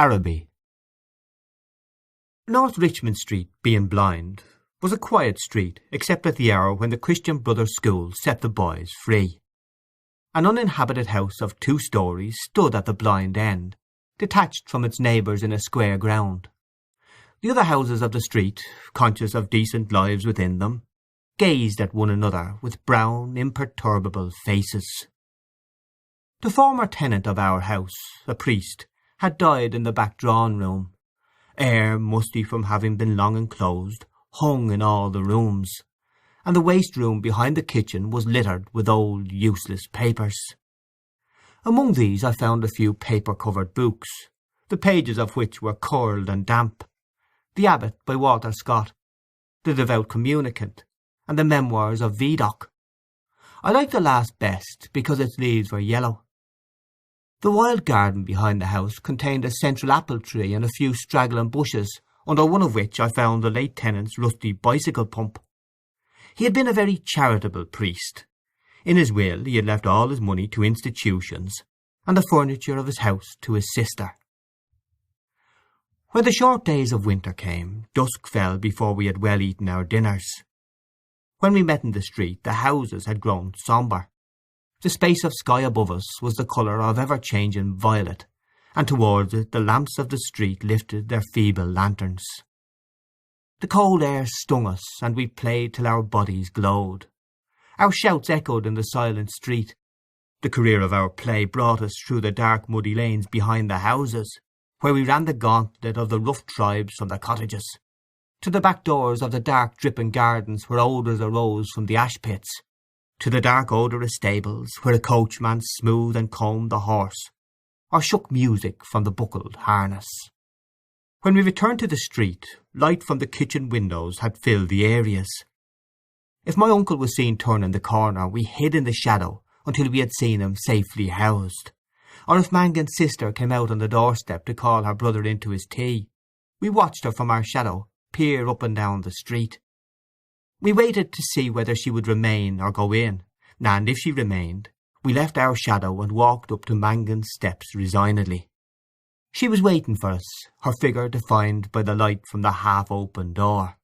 Araby. North Richmond Street, being blind, was a quiet street except at the hour when the Christian Brothers School set the boys free. An uninhabited house of 2 stories stood at the blind end, detached from its neighbours in a square ground. The other houses of the street, conscious of decent lives within them, gazed at one another with brown, imperturbable faces. The former tenant of our house, a priest, had died in the back drawing-room. Air, musty from having been long enclosed, hung in all the rooms, and the waste-room behind the kitchen was littered with old, useless papers. Among these I found a few paper-covered books, the pages of which were curled and damp. The Abbot by Walter Scott, The Devout Communicant, and the Memoirs of Vidocq. I liked the last best because its leaves were yellow. The wild garden behind the house contained a central apple tree and a few straggling bushes, under one of which I found the late tenant's rusty bicycle pump. He had been a very charitable priest. In his will he had left all his money to institutions, and the furniture of his house to his sister. When the short days of winter came, dusk fell before we had well eaten our dinners. When we met in the street, the houses had grown sombre. The space of sky above us was the colour of ever-changing violet, and towards it the lamps of the street lifted their feeble lanterns. The cold air stung us, and we played till our bodies glowed. Our shouts echoed in the silent street. The career of our play brought us through the dark muddy lanes behind the houses, where we ran the gauntlet of the rough tribes from the cottages, to the back doors of the dark dripping gardens where odours arose from the ash pits, to the dark odorous stables where a coachman smoothed and combed the horse, or shook music from the buckled harness. When we returned to the street, light from the kitchen windows had filled the areas. If my uncle was seen turning the corner, we hid in the shadow until we had seen him safely housed. Or if Mangan's sister came out on the doorstep to call her brother into his tea, we watched her from our shadow peer up and down the street. We waited to see whether she would remain or go in, and if she remained, we left our shadow and walked up to Mangan's steps resignedly. She was waiting for us, her figure defined by the light from the half-open door.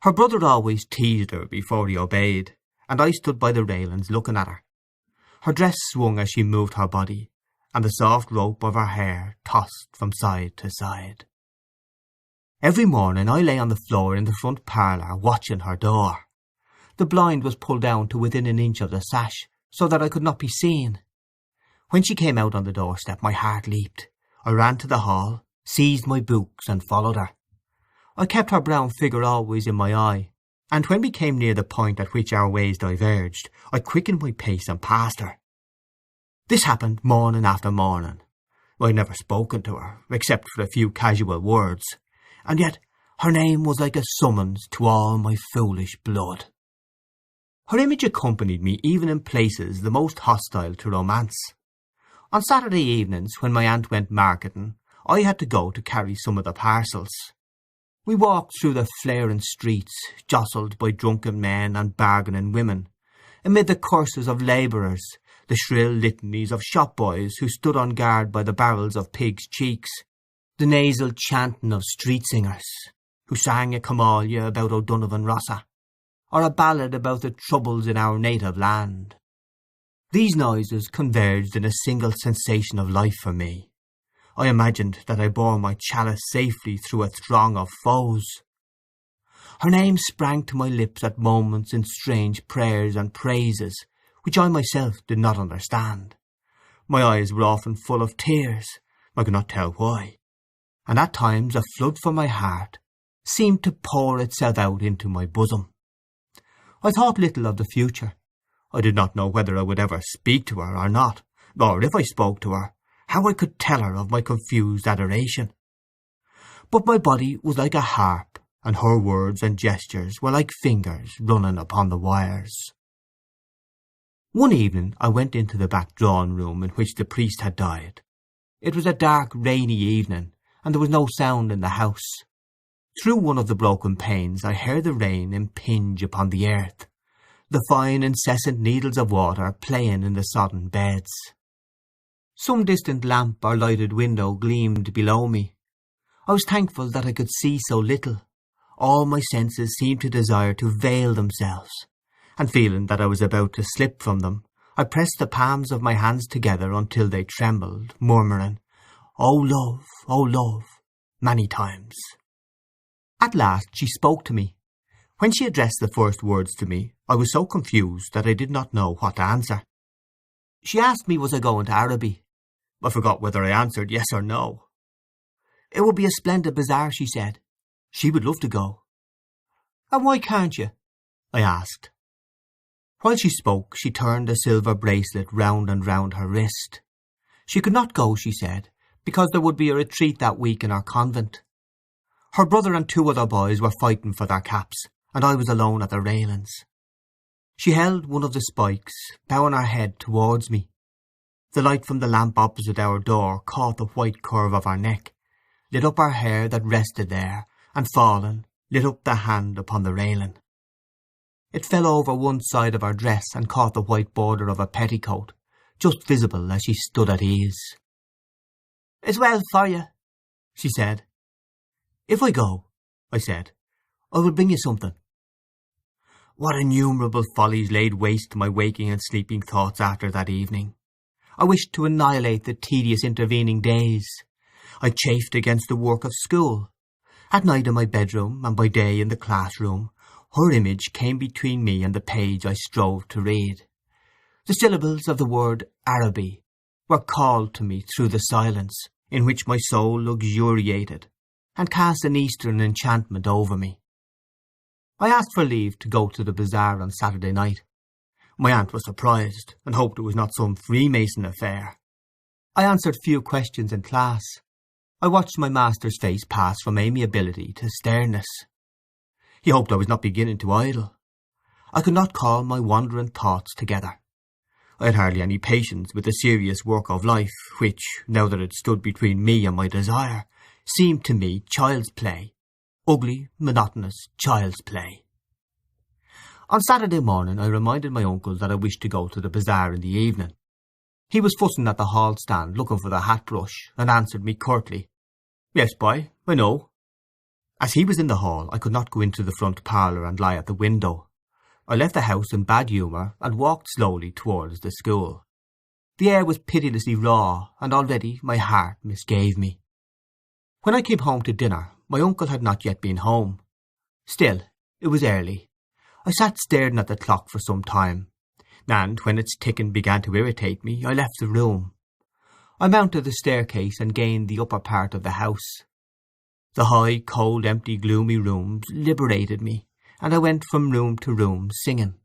Her brother always teased her before he obeyed, and I stood by the railings looking at her. Her dress swung as she moved her body, and the soft rope of her hair tossed from side to side. Every morning I lay on the floor in the front parlour watching her door. The blind was pulled down to within an inch of the sash, so that I could not be seen. When she came out on the doorstep my heart leaped. I ran to the hall, seized my books, and followed her. I kept her brown figure always in my eye, and when we came near the point at which our ways diverged, I quickened my pace and passed her. This happened morning after morning. I had never spoken to her, except for a few casual words, and yet her name was like a summons to all my foolish blood. Her image accompanied me even in places the most hostile to romance. On Saturday evenings, when my aunt went marketing, I had to go to carry some of the parcels. We walked through the flaring streets, jostled by drunken men and bargaining women, amid the curses of labourers, the shrill litanies of shop boys who stood on guard by the barrels of pigs' cheeks, the nasal chanting of street singers, who sang a camalia about O'Donovan Rossa, or a ballad about the troubles in our native land. These noises converged in a single sensation of life for me. I imagined that I bore my chalice safely through a throng of foes. Her name sprang to my lips at moments in strange prayers and praises, which I myself did not understand. My eyes were often full of tears, I could not tell why, and at times a flood from my heart seemed to pour itself out into my bosom. I thought little of the future. I did not know whether I would ever speak to her or not, or if I spoke to her, how I could tell her of my confused adoration. But my body was like a harp, and her words and gestures were like fingers running upon the wires. One evening I went into the back drawing-room in which the priest had died. It was a dark, rainy evening, and there was no sound in the house. Through one of the broken panes I heard the rain impinge upon the earth, the fine incessant needles of water playing in the sodden beds. Some distant lamp or lighted window gleamed below me. I was thankful that I could see so little. All my senses seemed to desire to veil themselves, and feeling that I was about to slip from them, I pressed the palms of my hands together until they trembled, murmuring, oh love, many times. At last she spoke to me. When she addressed the first words to me, I was so confused that I did not know what to answer. She asked me was I going to Araby. I forgot whether I answered yes or no. It would be a splendid bazaar, she said. She would love to go. And why can't you? I asked. While she spoke, she turned a silver bracelet round and round her wrist. She could not go, she said, because there would be a retreat that week in our convent. Her brother and 2 other boys were fighting for their caps, and I was alone at the railings. She held one of the spikes, bowing her head towards me. The light from the lamp opposite our door caught the white curve of her neck, lit up her hair that rested there, and falling, lit up the hand upon the railing. It fell over one side of her dress and caught the white border of a petticoat, just visible as she stood at ease. "It's well for you," she said. "If I go," I said, "I will bring you something." What innumerable follies laid waste to my waking and sleeping thoughts after that evening. I wished to annihilate the tedious intervening days. I chafed against the work of school. At night in my bedroom, and by day in the classroom, her image came between me and the page I strove to read. The syllables of the word Araby were called to me through the silence, in which my soul luxuriated, and cast an Eastern enchantment over me. I asked for leave to go to the bazaar on Saturday night. My aunt was surprised, and hoped it was not some Freemason affair. I answered few questions in class. I watched my master's face pass from amiability to sternness. He hoped I was not beginning to idle. I could not call my wandering thoughts together. I had hardly any patience with the serious work of life, which, now that it stood between me and my desire, seemed to me child's play. Ugly, monotonous child's play. On Saturday morning I reminded my uncle that I wished to go to the bazaar in the evening. He was fussing at the hall stand looking for the hat brush, and answered me curtly, "Yes, boy, I know." As he was in the hall, I could not go into the front parlour and lie at the window. I left the house in bad humour and walked slowly towards the school. The air was pitilessly raw, and already my heart misgave me. When I came home to dinner, my uncle had not yet been home. Still, it was early. I sat staring at the clock for some time, and when its ticking began to irritate me, I left the room. I mounted the staircase and gained the upper part of the house. The high, cold, empty, gloomy rooms liberated me, and I went from room to room singing.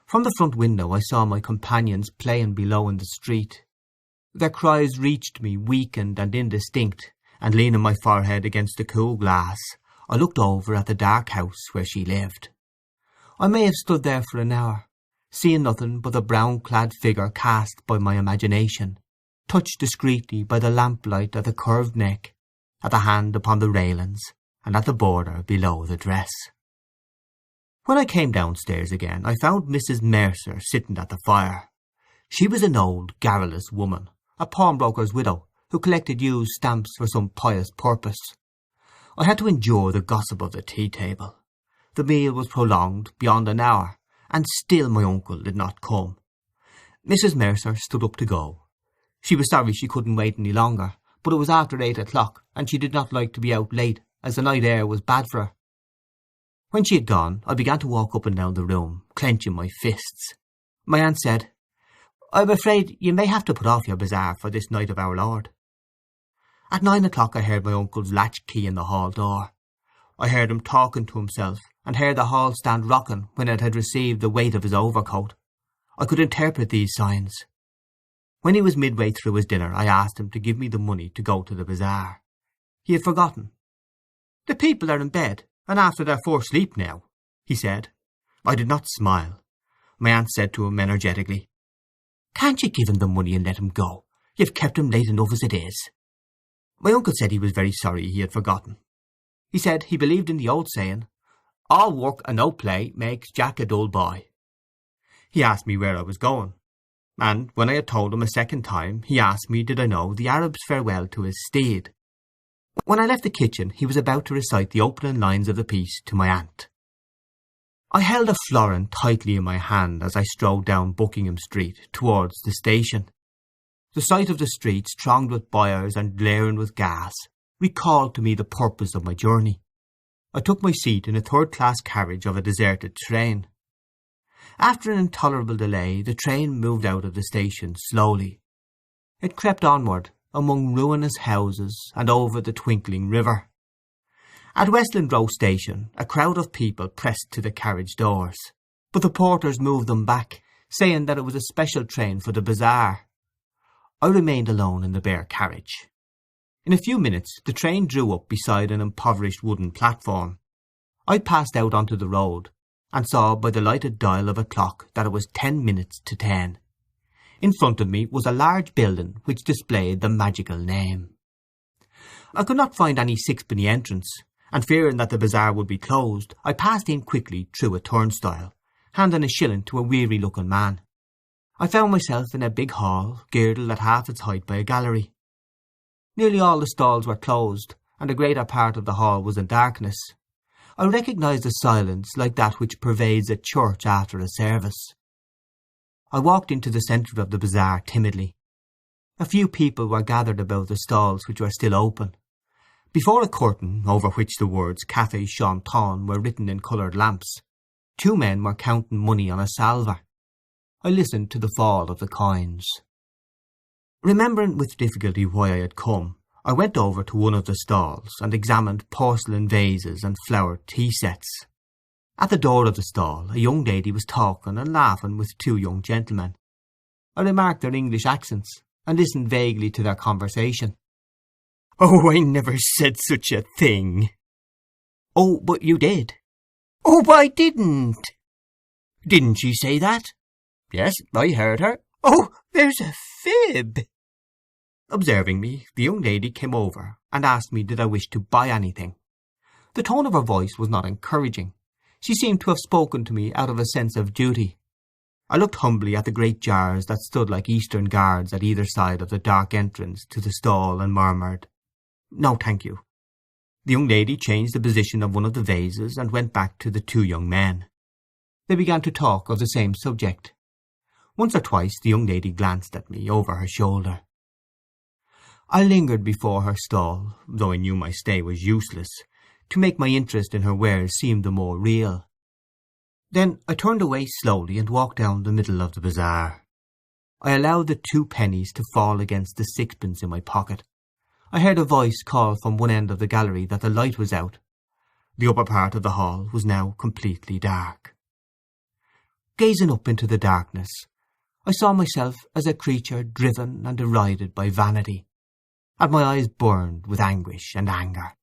From the front window I saw my companions playing below in the street. Their cries reached me weakened and indistinct, and leaning my forehead against the cool glass, I looked over at the dark house where she lived. I may have stood there for an hour, seeing nothing but the brown-clad figure cast by my imagination, touched discreetly by the lamplight at the curved neck, at the hand upon the railings, and at the border below the dress. When I came downstairs again, I found Mrs. Mercer sitting at the fire. She was an old, garrulous woman, a pawnbroker's widow, who collected used stamps for some pious purpose. I had to endure the gossip of the tea-table. The meal was prolonged beyond an hour, and still my uncle did not come. Mrs. Mercer stood up to go. She was sorry she couldn't wait any longer, but it was after 8 o'clock, and she did not like to be out late, as the night air was bad for her. When she had gone, I began to walk up and down the room, clenching my fists. My aunt said, "I'm afraid you may have to put off your bazaar for this night of our Lord." At 9 o'clock I heard my uncle's latch-key in the hall door. I heard him talking to himself, and heard the hall stand rocking when it had received the weight of his overcoat. I could interpret these signs. When he was midway through his dinner, I asked him to give me the money to go to the bazaar. He had forgotten. "The people are in bed, and after their first sleep now," he said. I did not smile. My aunt said to him energetically, "Can't you give him the money and let him go? You've kept him late enough as it is." My uncle said he was very sorry he had forgotten. He said he believed in the old saying, "All work and no play makes Jack a dull boy." He asked me where I was going. and when I had told him a second time, he asked me did I know the Arab's farewell to his steed. When I left the kitchen, he was about to recite the opening lines of the piece to my aunt. I held a florin tightly in my hand as I strode down Buckingham Street towards the station. The sight of the streets thronged with buyers and glaring with gas recalled to me the purpose of my journey. I took my seat in a third-class carriage of a deserted train. After an intolerable delay, the train moved out of the station slowly. It crept onward among ruinous houses and over the twinkling river. At Westland Row Station, a crowd of people pressed to the carriage doors, but the porters moved them back, saying that it was a special train for the bazaar. I remained alone in the bare carriage. In a few minutes the train drew up beside an impoverished wooden platform. I passed out onto the road, and saw by the lighted dial of a clock that it was 10 minutes to 10. In front of me was a large building which displayed the magical name. I could not find any sixpenny entrance, and fearing that the bazaar would be closed, I passed in quickly through a turnstile, handing a shilling to a weary-looking man. I found myself in a big hall, girdled at half its height by a gallery. Nearly all the stalls were closed, and the greater part of the hall was in darkness. I recognised a silence like that which pervades a church after a service. I walked into the centre of the bazaar timidly. A few people were gathered about the stalls which were still open. Before a curtain, over which the words Café Chanton were written in coloured lamps, 2 men were counting money on a salver. I listened to the fall of the coins. Remembering with difficulty why I had come, I went over to one of the stalls and examined porcelain vases and flowered tea sets. At the door of the stall a young lady was talking and laughing with 2 young gentlemen. I remarked their English accents and listened vaguely to their conversation. "Oh, I never said such a thing." "Oh, but you did." "Oh, but I didn't." "Didn't she say that?" "Yes, I heard her." "Oh, there's a fib." Observing me, the young lady came over and asked me did I wish to buy anything. The tone of her voice was not encouraging. She seemed to have spoken to me out of a sense of duty. I looked humbly at the great jars that stood like Eastern guards at either side of the dark entrance to the stall and murmured, "No, thank you." The young lady changed the position of one of the vases and went back to the 2 young men. They began to talk of the same subject. Once or twice the young lady glanced at me over her shoulder. I lingered before her stall, though I knew my stay was useless, to make my interest in her wares seem the more real. Then I turned away slowly and walked down the middle of the bazaar. I allowed the 2 pennies to fall against the sixpence in my pocket. I heard a voice call from one end of the gallery that the light was out. The upper part of the hall was now completely dark. Gazing up into the darkness, I saw myself as a creature driven and derided by vanity, and my eyes burned with anguish and anger.